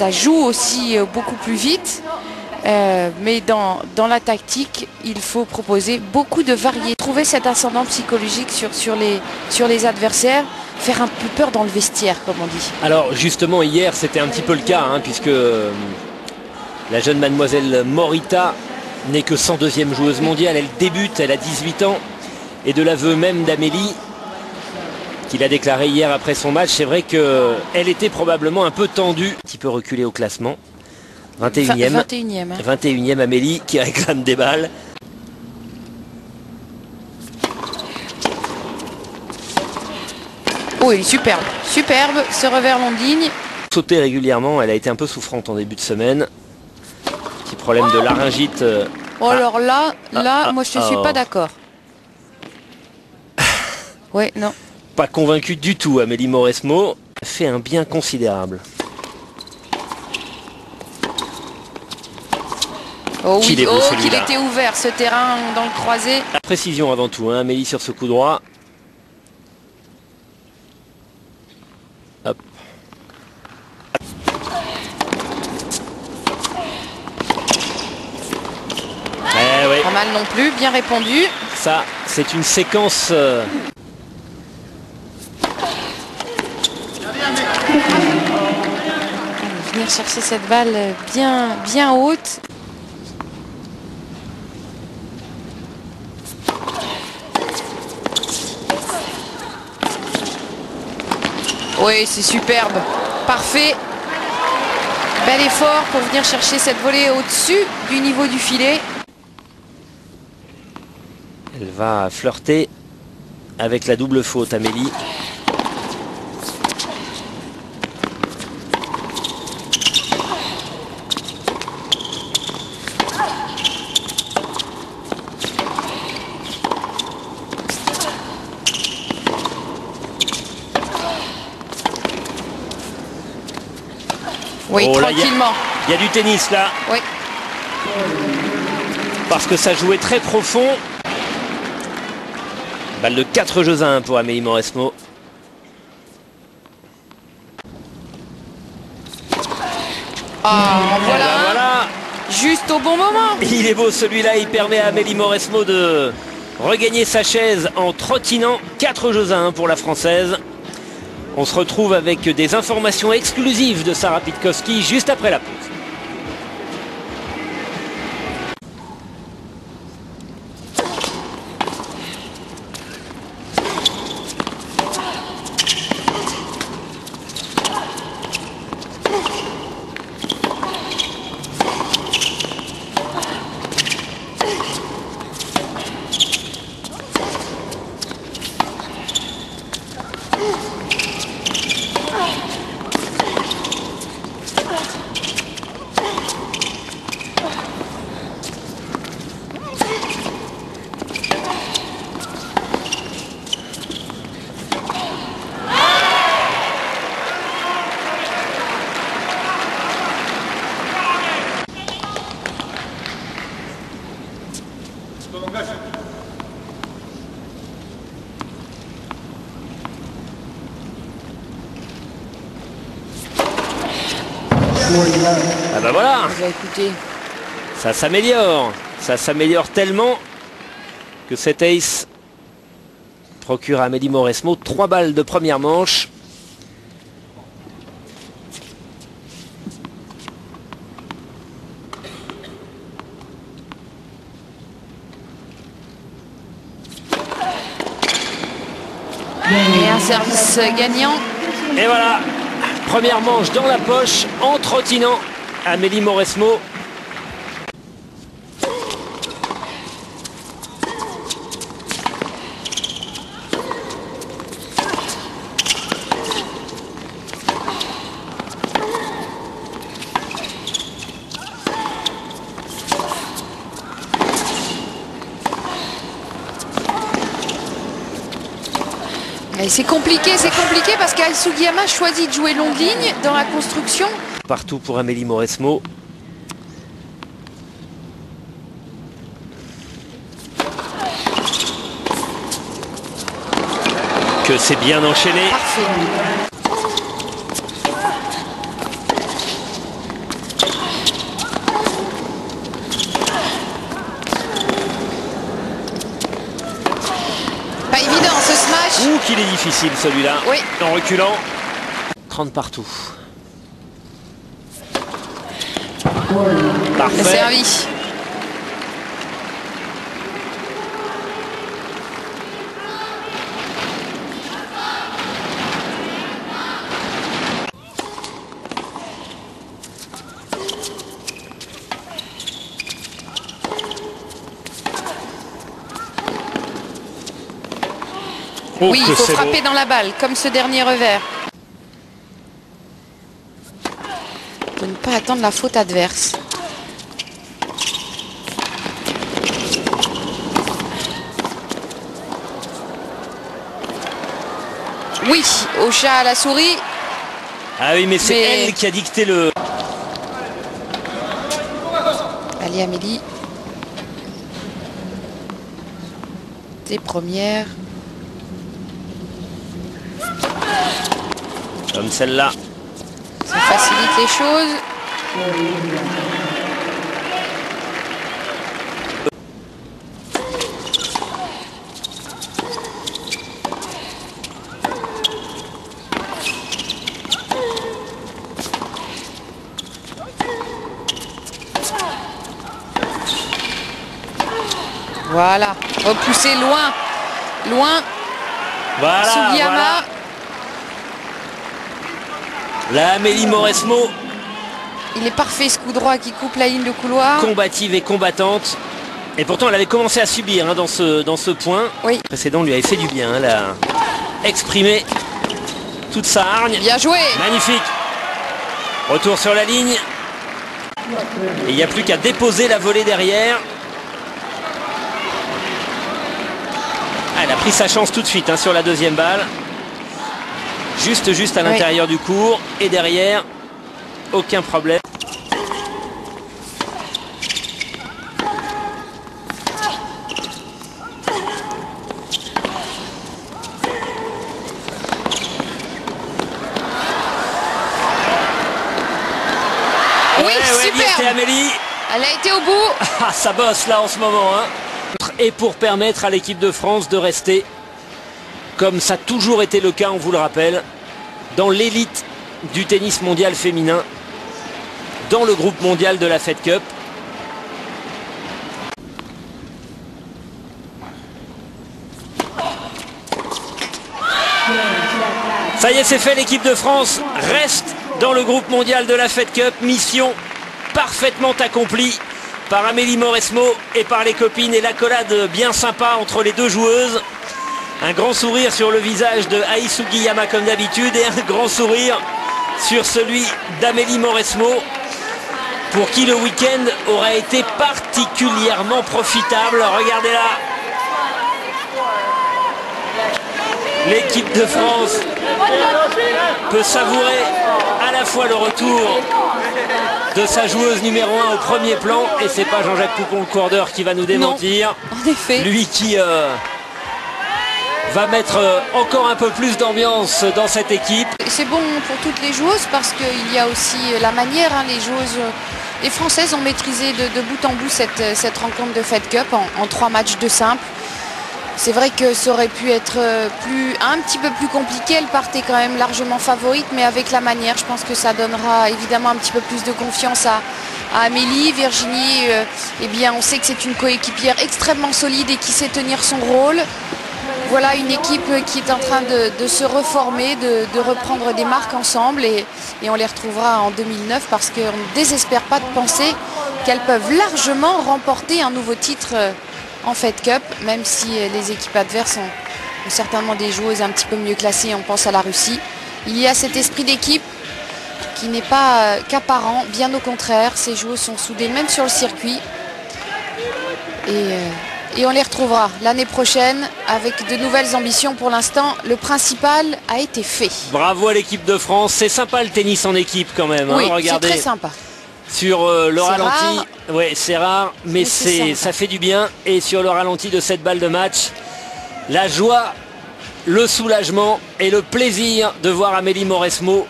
ça joue aussi beaucoup plus vite. Mais dans la tactique, il faut proposer beaucoup de variétés. Trouver cet ascendant psychologique sur les adversaires, faire un peu peur dans le vestiaire, comme on dit. Alors justement, hier, c'était un petit peu le cas, hein, puisque la jeune mademoiselle Morita n'est que 102e joueuse mondiale. Elle débute, elle a 18 ans. Et de l'aveu même d'Amélie, qu'il a déclaré hier après son match, c'est vrai qu'elle était probablement un peu tendue, un petit peu reculée au classement. 21e, 21e, hein. 21e Amélie qui réclame des balles. Oh, il est superbe. Superbe, ce revers long de ligne. Sauter régulièrement, elle a été un peu souffrante en début de semaine. Petit problème de laryngite. Oh, alors là, moi je ne suis pas d'accord. Ouais, non. Pas convaincue du tout, Amélie Mauresmo. Fait un bien considérable. Oh oui, qu'il était ouvert ce terrain dans le croisé. La précision avant tout, hein, Amélie sur ce coup droit. Hop. Pas mal non plus, bien répondu. Ça, c'est une séquence... Venir chercher cette balle bien haute. Oui, c'est superbe. Parfait. Bel effort pour venir chercher cette volée au-dessus du niveau du filet. Elle va flirter avec la double faute, Amélie. Oui, oh, tranquillement. Il y a du tennis là. Oui. Parce que ça jouait très profond. Balle de 4 jeux à 1 pour Amélie Mauresmo. Voilà. Juste au bon moment. Il est beau celui-là, il permet à Amélie Mauresmo de regagner sa chaise en trottinant. 4 jeux à 1 pour la Française. On se retrouve avec des informations exclusives de Sarah Pitkowski juste après la pause. Ah bah voilà, ça s'améliore tellement que cet ace procure à Amélie Mauresmo 3 balles de première manche. Et un service gagnant. Et voilà, première manche dans la poche en trottinant Amélie Mauresmo. C'est compliqué parce qu'Aï Sugiyama choisit de jouer longue ligne dans la construction. Partout pour Amélie Mauresmo. Que c'est bien enchaîné. Parfait. qu'il est difficile celui-là. Oui. En reculant. 30 partout. Parfait. Servi. Oh, oui, il faut frapper beau. dans la balle, comme ce dernier revers. De ne pas attendre la faute adverse. Oui, au chat à la souris. Ah oui, mais c'est elle qui a dicté le... Allez Amélie. Tes premières. Comme celle-là. Ça facilite les choses. Voilà, repousser loin, loin. Voilà, Sugiyama. voilà. La Amélie Mauresmo. Il est parfait ce coup droit qui coupe la ligne de couloir. Combative et combattante. Et pourtant elle avait commencé à subir dans ce point. Oui. Le précédent lui avait fait du bien. Elle a exprimé toute sa hargne. Bien joué. Magnifique. Retour sur la ligne. Et il n'y a plus qu'à déposer la volée derrière. Elle a pris sa chance tout de suite sur la deuxième balle. Juste à l'intérieur du court. Et derrière, aucun problème. Oui, super. C'était Amélie. Elle a été au bout. Ah, ça bosse là en ce moment. Et pour permettre à l'équipe de France de rester, comme ça a toujours été le cas, on vous le rappelle, dans l'élite du tennis mondial féminin, dans le groupe mondial de la Fed Cup. Ça y est, c'est fait, l'équipe de France reste dans le groupe mondial de la Fed Cup. Mission parfaitement accomplie par Amélie Mauresmo et par les copines, et l'accolade bien sympa entre les deux joueuses. Un grand sourire sur le visage de Ai Sugiyama comme d'habitude et un grand sourire sur celui d'Amélie Mauresmo, pour qui le week-end aura été particulièrement profitable. Regardez là. L'équipe de France peut savourer à la fois le retour de sa joueuse numéro 1 au premier plan, et c'est pas Jean-Jacques Poupon-Cordeur qui va nous démentir. Non, en effet. Lui qui va mettre encore un peu plus d'ambiance dans cette équipe. C'est bon pour toutes les joueuses parce qu'il y a aussi la manière. Les joueuses, les Françaises ont maîtrisé de bout en bout cette rencontre de Fed Cup en 3 matchs de simple. C'est vrai que ça aurait pu être un petit peu plus compliqué. Elle partait quand même largement favorite, mais avec la manière, je pense que ça donnera évidemment un petit peu plus de confiance à Amélie. Virginie, eh bien, on sait que c'est une coéquipière extrêmement solide et qui sait tenir son rôle. Voilà une équipe qui est en train de se reformer, de reprendre des marques ensemble, et on les retrouvera en 2009 parce qu'on ne désespère pas de penser qu'elles peuvent largement remporter un nouveau titre en Fed Cup, même si les équipes adverses ont certainement des joueuses un petit peu mieux classées. On pense à la Russie. Il y a cet esprit d'équipe qui n'est pas qu'apparent, bien au contraire. Ces joueuses sont soudées même sur le circuit. Et on les retrouvera l'année prochaine avec de nouvelles ambitions. Pour l'instant, le principal a été fait. Bravo à l'équipe de France. C'est sympa le tennis en équipe quand même. Oui, regardez. c'est très sympa. Sur le ralenti, ouais, c'est rare, mais c'est ça fait du bien. Et sur le ralenti de cette balle de match, la joie, le soulagement et le plaisir de voir Amélie Mauresmo